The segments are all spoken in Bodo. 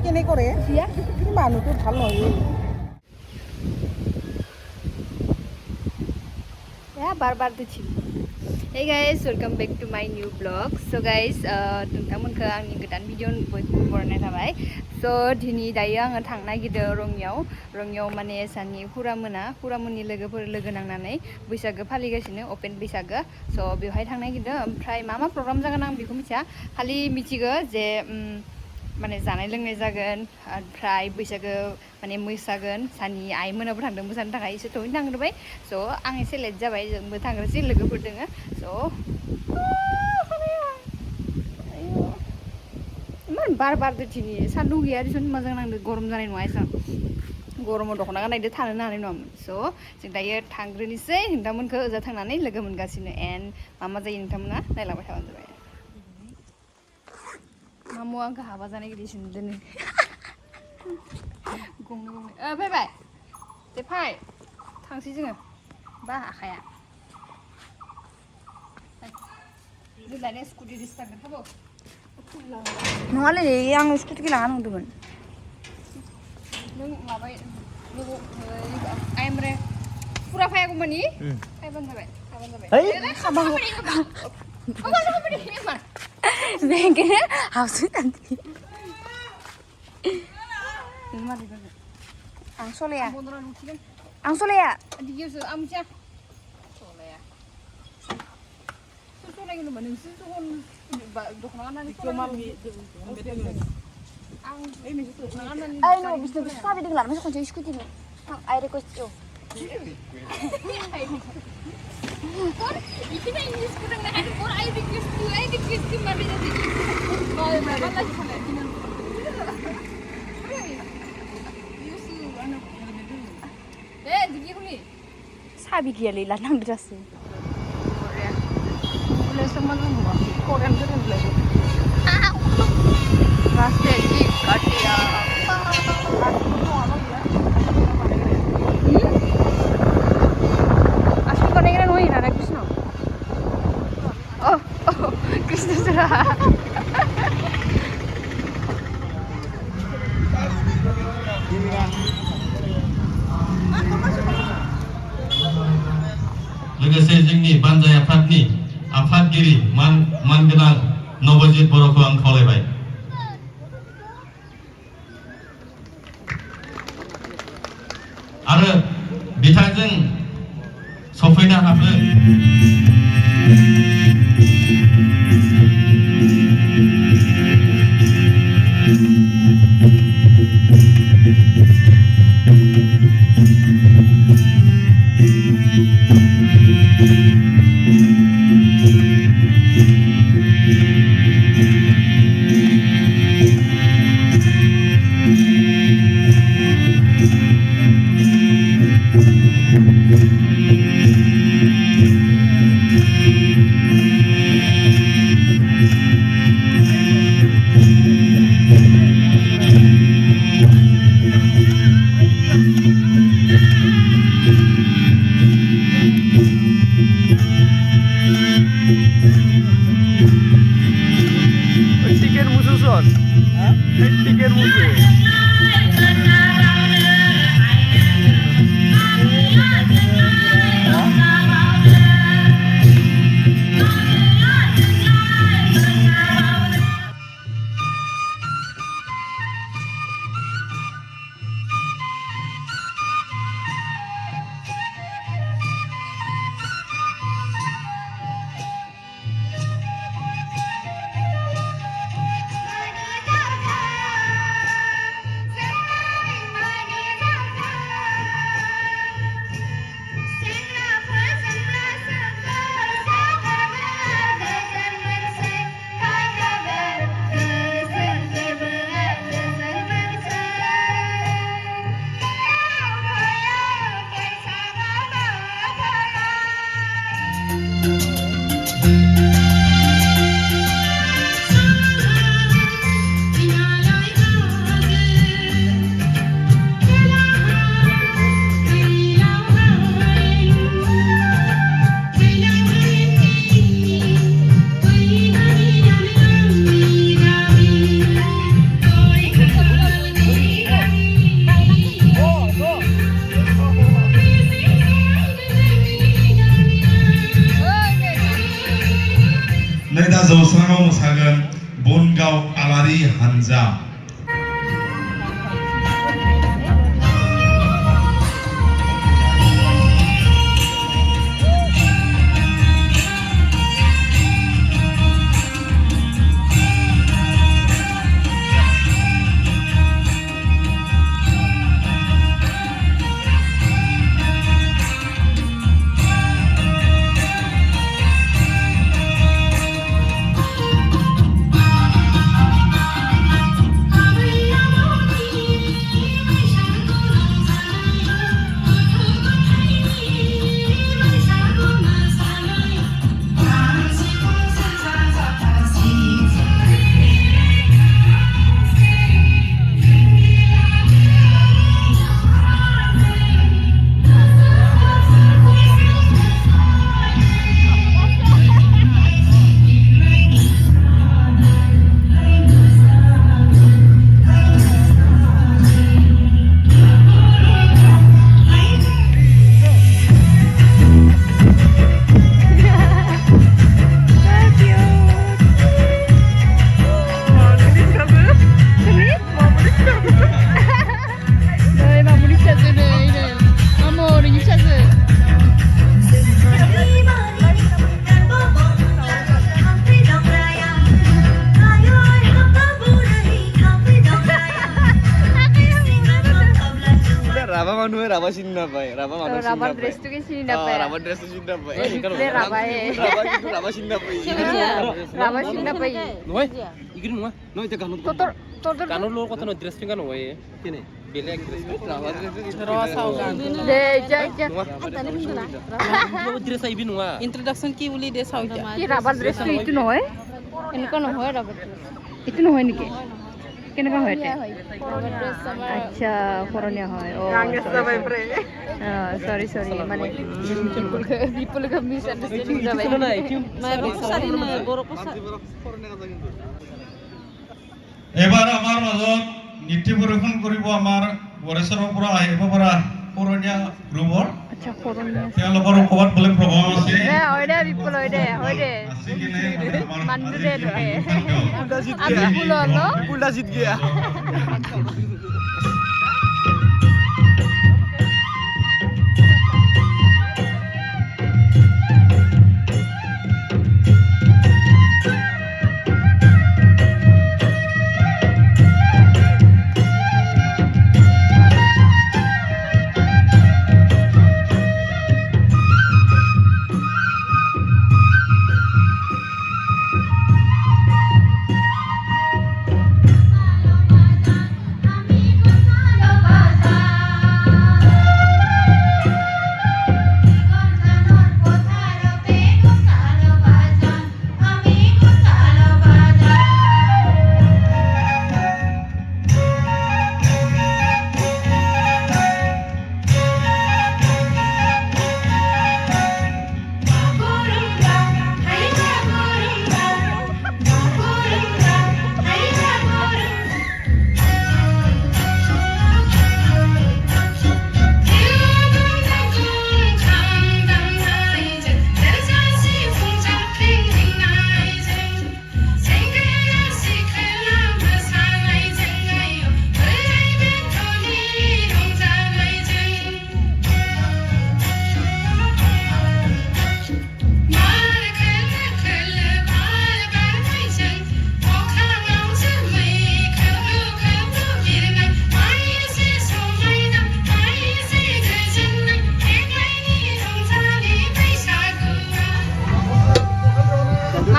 কেনে করে দিয়া মানুষটো ভাল নহয় बार दिन्थियो Hey guys, welcome back to my new vlog. So guys, नोंथांमोनखौ आंनि गोदान भिडिअ बयखौबो बरायनाय थाबाय. So दिनै दायो आङो थांनो नागिरदों रङियाव माने सानि हुरामोननि लोगोफोर लोगो नांनानै बैसागो फालिगासिनो अपेन बैसागो. So बेवहाय थांनो नागिरदों. ओमफ्राय मा प्रग्राम जागोन आं बेखौ मिथिया. खालि मिथिगौ जे माने जानाय लोंनाय जागोन ओमफ्राय बैसागो माने मोसागोन सानि आइमोनाबो थांदों मोसानो थाखाय एसे थौनो थांग्रोबाय स' आं एसे लेट जाबाय जोंबो थांग्रोसै लोगोफोर दोङो स' इमान बार दिनै सान्दुं गैया दिसन मोजां नांदों गरम जानाय नङा एसां गरमाव दख'ना गाननायदो थानोनो हानाय नङामोन स' जों दायो थांग्रोनोसै नोंथांमोनखौ ओजा थांनानै लोगो मोनगासिनो एन्ड मा जायो नोंथांमोना नायलांबाय थाबानो जाबाय मामु आंखौ हाबा जानाय गिदिसिन दोनो गंनै फैबाय दे फै थांसै जोङो बा आखाया जों दानिया स्कुटि दिस्टार्ब थाबो नङालै आं स्कुटिखौ लाङा नंदोंमोन नों माबाय आइमरे फुरा फायागौमानि फायबानो जाबाय बेंकनो हावसो थांदि आं सलाया आं सलाया दिगियावसो आं मिथिया सलाया सोर सलायगोन होनबा नोंसो दख'ना गाननानै आं न'आव बिसोर साबिदों लानानै खनसे स्कुटिनि आइ रिकुवेस्ट इउ इखिनि इंलिसखौ रोंनो हादों बर आइ रिकुवेस्ट इउ माबे जादों साबि गैयालै लानांदो दासो sama nunggu korean keren lagi rasanya katia asli korean woi nara Krishna oh Krishna surah लोगोसे जोंनि बानजाय आफादनि आफादगिरि मानगोनां नबजित बर'खौ आं खावलायबाय आरो बिथांजों सफैनो हाब्लो Anja. Raba Sinda Pai, Raba Manu Sinda Raba dress tuh sini dapat. Raba dress Sinda Pai. Ini Raba ya. Raba gitu Raba Sinda Pai. Raba Sinda Pai. Noy, igin mo nga. Noy, ito kanot. Totor. Kanot lo ko to no dress pin kan oy. Kini. Belek dress. Raba dress itu. De ja. Yo dress ay bin nga. Introduction ki uli de sauja. Ki Raba dress tuh itu নহয়? Enko নহয় Raba dress. Itu নহয় নেকি? কেনেকা হয় এটা? Raba dress আমাৰ আচ্ছা ফরনিয়া হয় ও গাঙ্গেস সবাই প্রে সরি মানে people কে misunderstanding যাবে মা বিসারি না বড় কথা এবাৰ আমাৰ মাজত নৃত্য পৰিৱেশন কৰিব আমাৰ বৰেশ্বৰৰ পৰা আহিব পৰা পুৰণীয়া গ্ৰুপৰ আচ্ছা ফরনিয়া তেওঁলোকৰ ক'বাত বোলে প্ৰগ্ৰাম আছে ওইদে people ওইদে আছে কিনে আমাৰ মানুহ দে Udah আমি ফুল হলো Udah sit gaya.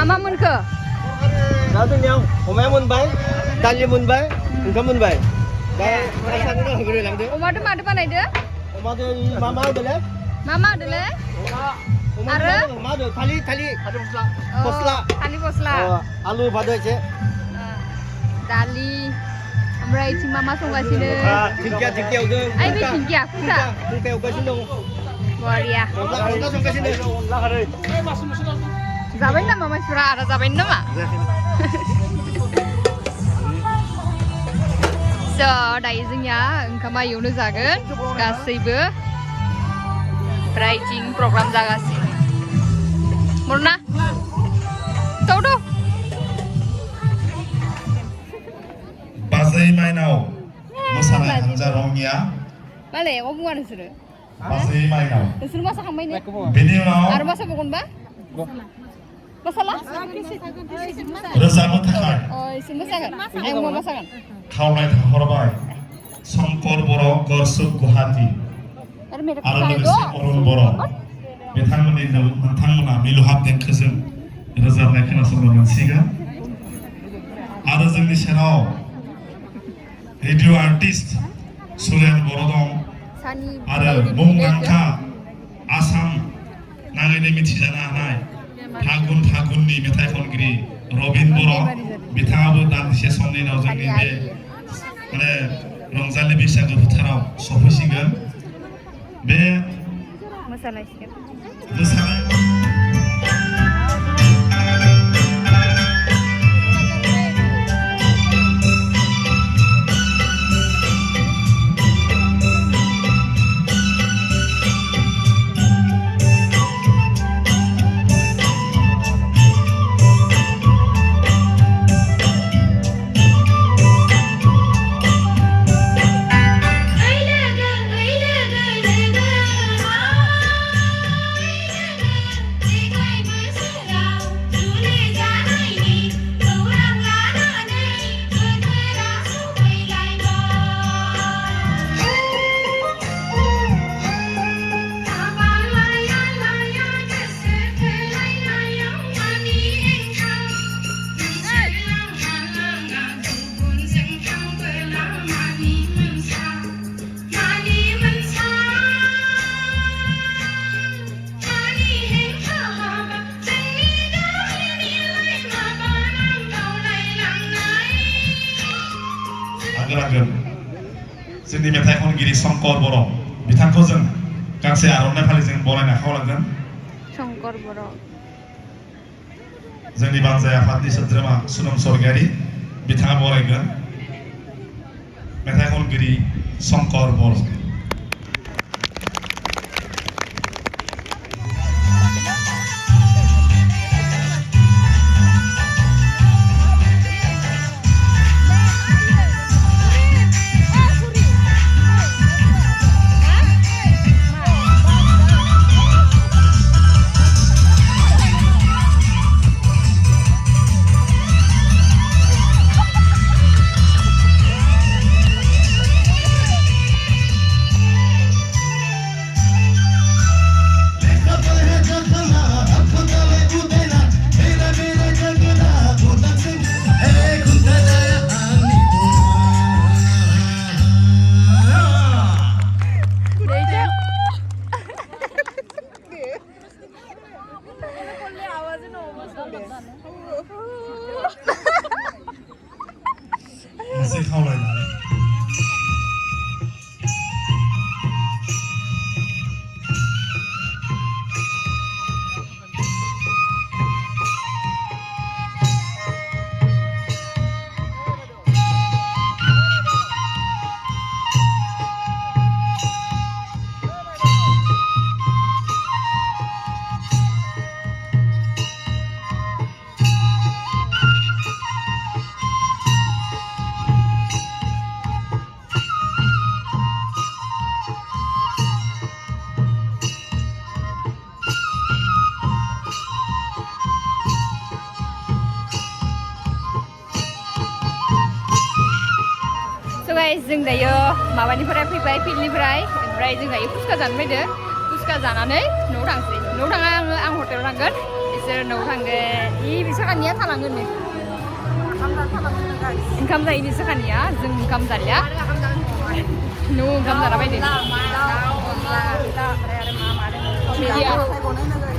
Mama mun ke? Satu nyau, omai mun bay, tali mun bay, engkau mun bay. Dah, rasa ni dah gede lang deh. Oma tu mana depan ada? Omai tu mama ada le. Mama ada le? Ada? Omai tu tali ada posla. Tali posla. Alu badu je. Dali. আমরা এই মামা সঙ্গাছিনে Tingkia uga. আই বি tingkia kuda. Tingkia uga sini dong. Waria. Uga songkasin deh. Zabain na mama sura ara zabain na ma. So, dayo जोंनिया ओंखामा इयावनो जागोन गासैबो राइटिं प्रग्राम जागासिनो मरना तौदो Bazai Mainau mosaनाय हानजा रंगिया मालाय एखौ बुङा नोंसोरो Bazai Mainau नोंसोर मोसाखांबाय ने बेनि उनाव आरो मोसाबावगोनबा मोसाला रोजाबनो थाखाय इसोर मोसागोन आं मोसागोन खावलाय हरबाय शंकर बर' गरसुक गुवाहाटी आरो मेथाइ आरो खननाय लोगोसे अरुण बर' बिथांमोननि नोंथांमोना मिलौहाब देंखोजों रोजाबनाय खोनासंनो मोनसिगोन आरो जोंनि सेराव रेडिअ आर्टिस्ट सुरेन बर' दं सानि आरो मुंदांखा आसाम नाङैनो मिथिजानो हानाय फागुननि मेथाइ खनगिरि रबिन बर' बिथाङाबो दान्दिसे समनि उनाव जोंनि बे माने रंजालि बैसागु फोथाराव सफैसिगोन बे मोसानायसिगोन मोसानाय जोंनि मेथाइ खनगिरि शंकर बर' बिथांखौ जों गांसे आर'नाइ फालिजों बरायना खावलांगोन शंकर बर' जोंनि बानजाय आफादनि सोद्रोमा सुनम स्वर्गियारि बिथाङा बरायगोन मेथाइ खनगिरि शंकर बर' मोनसे खावलायनाय guys, जों दायो माबानिफ्राय फैबाय फिल्डनिफ्राय ओमफ्राय जों दायो फुसका जानो फैदो फुसका जानानै न'आव थांसै न'आव थाङा आं हटेलाव थांगोन बिसोर न'आव थांगोन बिसोरखानिया थालांगोन नै ओंखाम जायो बिसोरखानिया जों ओंखाम जालिया न'आव ओंखाम जाना फैदो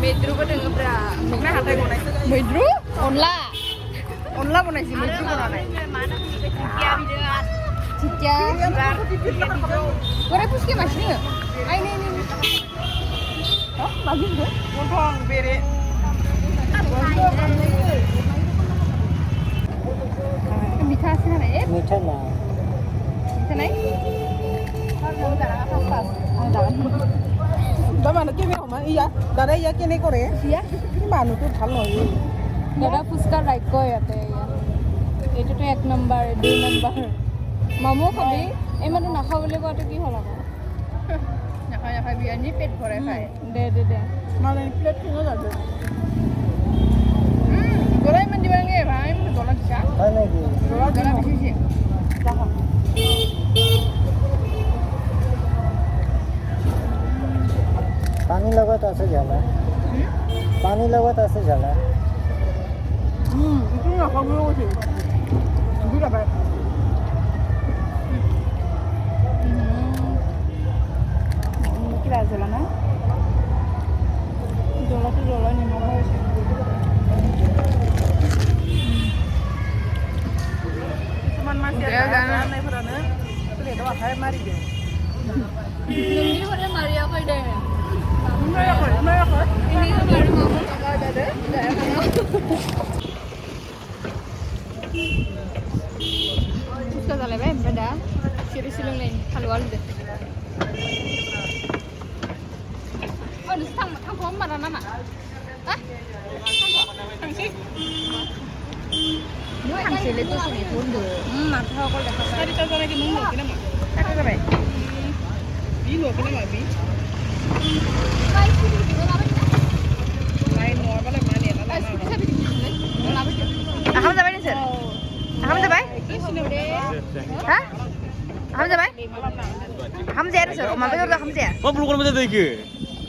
मैद्रुबो दोङोब्रा मैद्रु अनला बनायसै मैद्रु बनानै Cica, goreng puski masih nggak? Ini. Oh, bagus deh. Gontong beri. Mita sih mana ya? Mita lah. Mita naik? Đó mà nó kia không mà iya, đó đây ya kia này có đấy. Iya. Nhưng mà nó tôi thắng rồi. Dadah puska raiko ya teh ya. Itu tuh 1 number, 2 number. Momo' খাবি ইমানটো নাখাওঁ বুলি কোৱাটো কি হ'ল আকৌ নাখায় নাখাবি আনি পেট ভৰাই খায় দে Malah ini plate tinggal aja. গলা ইমান দিব নালাগে ভাই মোক গলা দিছা হয় নেকি গলা দিছে পানী লগত আছে জ্বালা পানী লগত আছে জ্বালা Itu nggak kamu sih. Itu udah baik. কিবা জ্বলা না জ্বলাটো জ্বলা নিমখ হৈছে Cuman masih Udah, ada kan? aneh berana. Lihat wah kayak mari deh. ini pada Maria kok deh Naya kok. ini kan baru ngomong kakak ada Suka salah bae beda siri silung lain haluan deh oh di sang pom mana nama hah Nuai kan sile tu sini pundu mata kok dah Tadi contoh lagi nunggu kena mah. Kakak baik. Bilo kena mah bi. Lain mau apa lagi mana lah. Akam sampai ni sir Akam sampai Hah Akam sampai Akam jaya sir Oma betul tak akam jaya Oh, belum pernah ada iki.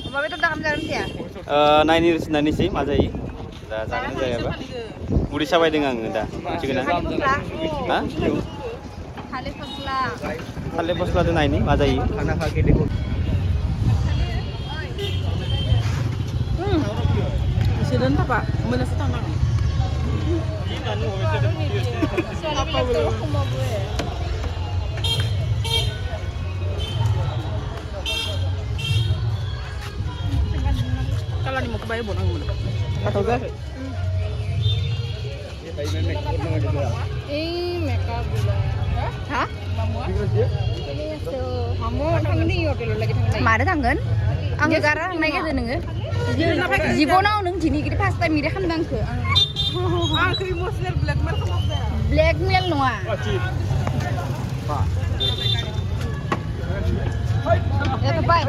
Oma betul tak akam jaya नाइनि sih mazai दा जानो जायाबा उदै साबाय दों आङो दा मिथिगोना हा Kali fasla थालिर फस्लादो नायनि मा जायो खाना खाके देखो Presiden apa? Mana setengah. Apa belum? Kalau nih mau kebayang bonang mana? Atau gak? ini makeup gula Hah ini tuh Kamu thằng đi hotel lagi thằng này Mana thanggan Ang gara naik aja nengge Jibonau neng jini kita pasta mire kan bangke Ah, krimusnya blackmail kamu apa? Blackmail noa Ya tepai